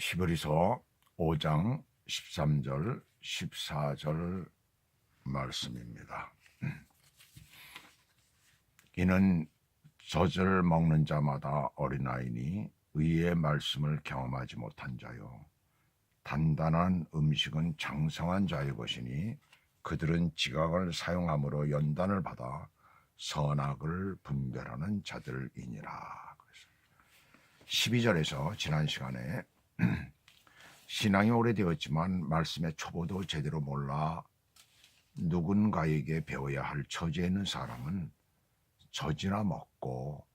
히브리서 5장 13절 14절 말씀입니다. 이는 젖을 먹는 자마다 어린아이니 의의 말씀을 경험하지 못한 자요, 단단한 음식은 장성한 자의 것이니 그들은 지각을 사용함으로 연단을 받아 선악을 분별하는 자들이니라. 12절에서 지난 시간에 신앙이 오래되었지만 말씀의 초보도 제대로 몰라 누군가에게 배워야 할 처지에 있는 사람은 젖이나 먹고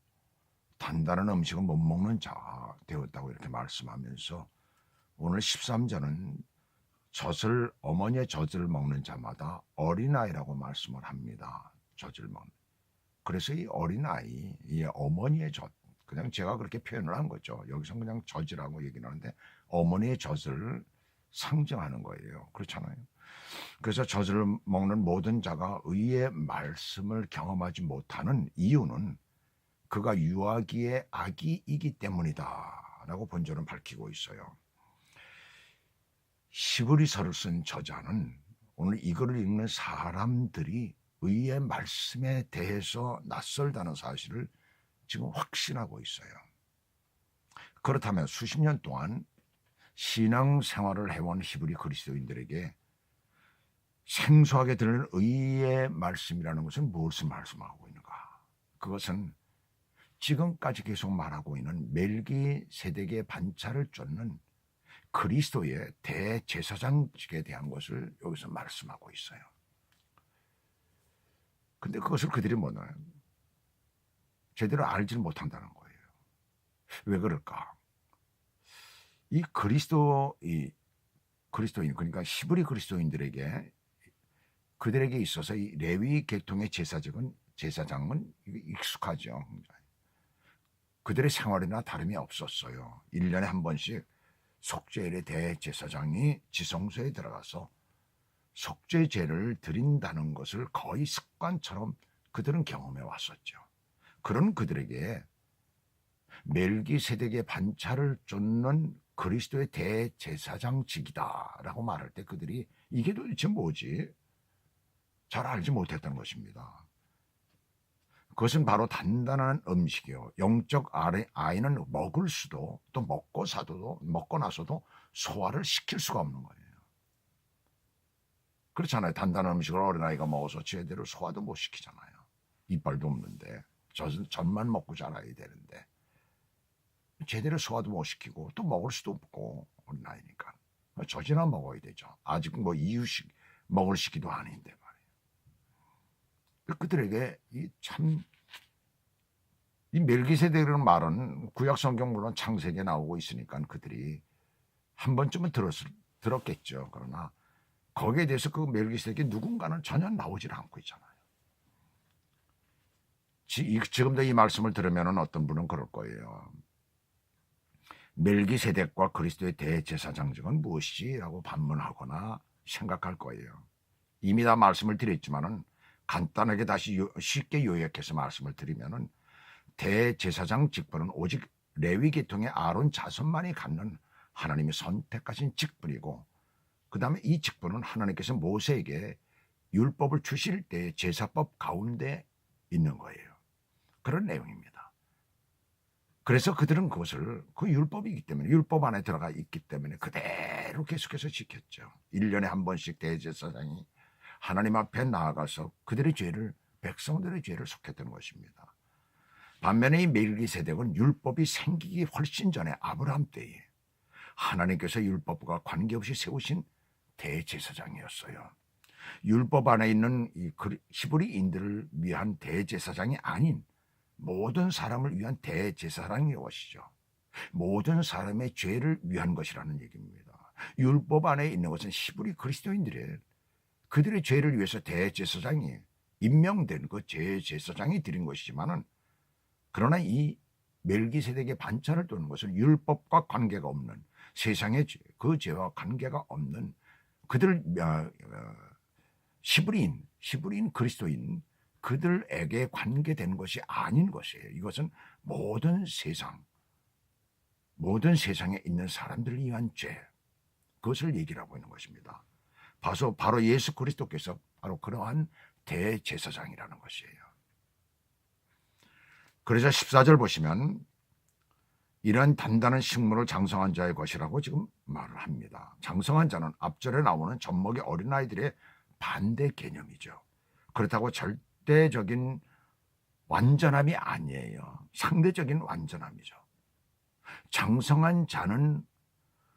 단단한 음식은 못 먹는 자가 되었다고 이렇게 말씀하면서, 오늘 13절은 어머니의 젖을 먹는 자마다 어린아이라고 말씀을 합니다. 젖을 먹는. 그래서 이 어린아이, 이 어머니의 젖, 그냥 제가 그렇게 표현을 한 거죠. 여기서 그냥 젖이라고 얘기를 하는데 어머니의 젖을 상징하는 거예요. 그렇잖아요. 그래서 젖을 먹는 모든 자가 의의 말씀을 경험하지 못하는 이유는 그가 유아기의 아기이기 때문이다 라고 본절은 밝히고 있어요. 히브리서를 쓴 저자는 오늘 이거를 읽는 사람들이 의의 말씀에 대해서 낯설다는 사실을 지금 확신하고 있어요. 그렇다면 수십 년 동안 신앙생활을 해온 히브리 그리스도인들에게 생소하게 들리는 의의 말씀이라는 것은 무엇을 말씀하고 있는가? 그것은 지금까지 계속 말하고 있는 멜기세덱의 반차를 쫓는 그리스도의 대제사장직에 대한 것을 여기서 말씀하고 있어요. 근데 그것을 그들이 뭐냐? 제대로 알지 못한다는 거예요. 왜 그럴까? 이 그리스도인, 그러니까 히브리 그리스도인들에게, 그들에게 있어서 이 레위 계통의 제사장은 익숙하죠. 그들의 생활이나 다름이 없었어요. 1년에 한 번씩 속죄일의 대제사장이 지성소에 들어가서 속죄제를 드린다는 것을 거의 습관처럼 그들은 경험해 왔었죠. 그런 그들에게 멜기세덱의 반차를 쫓는 그리스도의 대제사장직이다라고 말할 때 그들이 이게 도대체 뭐지? 잘 알지 못했던 것입니다. 그것은 바로 단단한 음식이요, 영적 아이는 먹을 수도, 또 먹고 나서도 소화를 시킬 수가 없는 거예요. 그렇잖아요. 단단한 음식을 어린아이가 먹어서 제대로 소화도 못 시키잖아요. 이빨도 없는데 젖만 먹고 자라야 되는데 제대로 소화도 못 시키고 또 먹을 수도 없고, 어린아이니까 젖이나 먹어야 되죠. 아직 뭐 이유식 먹을 시기도 아닌데 말이에요. 그들에게 이 멜기세덱이라는 말은 구약 성경 물론 창세기에 나오고 있으니까 그들이 한 번쯤은 들었겠죠. 그러나 거기에 대해서 그 멜기세덱이 누군가는 전혀 나오질 않고 있잖아요. 지금도 이 말씀을 들으면 어떤 분은 그럴 거예요. 멜기세덱과 그리스도의 대제사장직은 무엇이지? 라고 반문하거나 생각할 거예요. 이미 다 말씀을 드렸지만은 간단하게 다시 쉽게 요약해서 말씀을 드리면은, 대제사장 직분은 오직 레위 계통의 아론 자손만이 갖는 하나님이 선택하신 직분이고, 그 다음에 이 직분은 하나님께서 모세에게 율법을 주실 때 제사법 가운데 있는 거예요. 그런 내용입니다. 그래서 그들은 그것을, 그 율법이기 때문에, 율법 안에 들어가 있기 때문에 그대로 계속해서 지켰죠. 1년에 한 번씩 대제사장이 하나님 앞에 나아가서 그들의 죄를, 백성들의 죄를 속했던 것입니다. 반면에 이 멜기세덱은 율법이 생기기 훨씬 전에 아브라함 때에 하나님께서 율법과 관계없이 세우신 대제사장이었어요. 율법 안에 있는 이 히브리인들을 위한 대제사장이 아닌 모든 사람을 위한 대제사장이 것이죠. 모든 사람의 죄를 위한 것이라는 얘기입니다. 율법 안에 있는 것은 히브리 그리스도인들의, 그들의 죄를 위해서 대제사장이 임명된 그 제사장이 드린 것이지만은, 그러나 이 멜기세덱의 반차를 두는 것은 율법과 관계가 없는, 세상의 죄, 그 죄와 관계가 없는 그들 히브리인 그리스도인, 그들에게 관계된 것이 아닌 것이에요. 이것은 모든 세상, 모든 세상에 있는 사람들을 위한 죄, 그것을 얘기를 하고 있는 것입니다. 바로 예수 그리스도께서 바로 그러한 대제사장이라는 것이에요. 그래서 14절 보시면 이런 단단한 식물을 장성한 자의 것이라고 지금 말을 합니다. 장성한 자는 앞절에 나오는 젖먹이 어린아이들의 반대 개념이죠. 그렇다고 절대적인 완전함이 아니에요. 상대적인 완전함이죠. 장성한 자는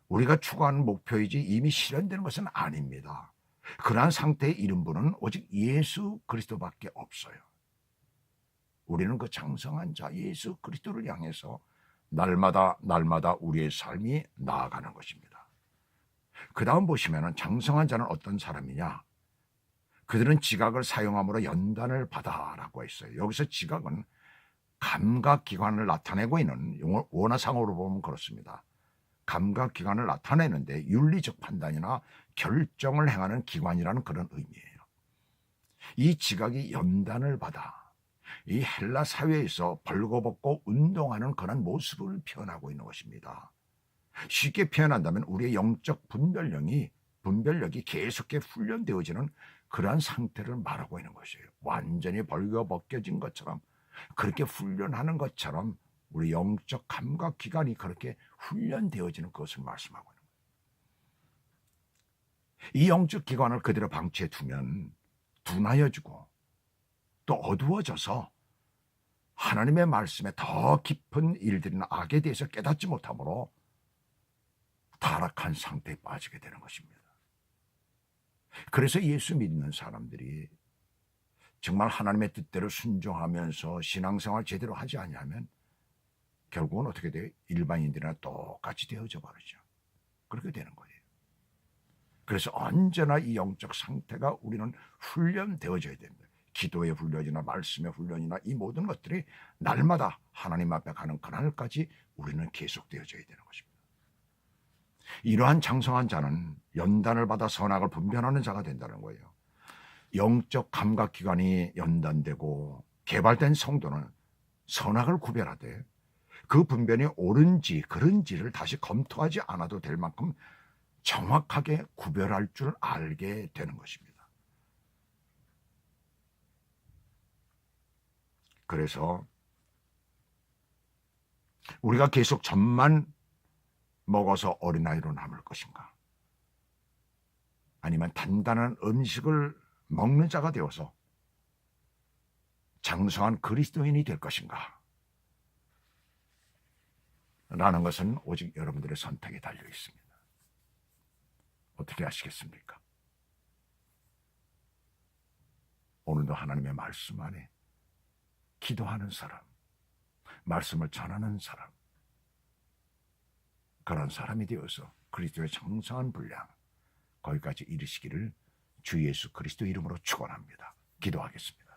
우리가 추구하는 목표이지 이미 실현되는 것은 아닙니다. 그러한 상태에 이른 분은 오직 예수 그리스도밖에 없어요. 우리는 그 장성한 자 예수 그리스도를 향해서 날마다 우리의 삶이 나아가는 것입니다. 그 다음 보시면 장성한 자는 어떤 사람이냐? 그들은 지각을 사용함으로 연단을 받아라고 했어요. 여기서 지각은 감각기관을 나타내고 있는, 원어상으로 보면 그렇습니다. 감각기관을 나타내는데 윤리적 판단이나 결정을 행하는 기관이라는 그런 의미예요. 이 지각이 연단을 받아 이 헬라 사회에서 벌거벗고 운동하는 그런 모습을 표현하고 있는 것입니다. 쉽게 표현한다면 우리의 영적 분별력이 계속해 훈련되어지는 그러한 상태를 말하고 있는 것이에요. 완전히 벌거벗겨진 것처럼, 그렇게 훈련하는 것처럼 우리 영적 감각기관이 그렇게 훈련되어지는 것을 말씀하고 있는 거예요. 이 영적 기관을 그대로 방치해 두면 둔하여지고 또 어두워져서 하나님의 말씀에 더 깊은 일들이나 악에 대해서 깨닫지 못하므로 타락한 상태에 빠지게 되는 것입니다. 그래서 예수 믿는 사람들이 정말 하나님의 뜻대로 순종하면서 신앙생활 제대로 하지 않으면 결국은 어떻게 돼요? 일반인들이나 똑같이 되어져 버리죠. 그렇게 되는 거예요. 그래서 언제나 이 영적 상태가 우리는 훈련되어져야 됩니다. 기도의 훈련이나 말씀의 훈련이나 이 모든 것들이 날마다 하나님 앞에 가는 그날까지 우리는 계속되어져야 되는 것입니다. 이러한 장성한 자는 연단을 받아 선악을 분별하는 자가 된다는 거예요. 영적 감각기관이 연단되고 개발된 성도는 선악을 구별하되 그 분별이 옳은지 그른지를 다시 검토하지 않아도 될 만큼 정확하게 구별할 줄 알게 되는 것입니다. 그래서 우리가 계속 젖만 먹어서 어린아이로 남을 것인가? 아니면 단단한 음식을 먹는 자가 되어서 장성한 그리스도인이 될 것인가? 라는 것은 오직 여러분들의 선택에 달려 있습니다. 어떻게 하시겠습니까? 오늘도 하나님의 말씀 안에 기도하는 사람, 말씀을 전하는 사람, 그런 사람이 되어서 그리스도의 장성한 분량 거기까지 이르시기를 주 예수 그리스도 이름으로 축원합니다. 기도하겠습니다.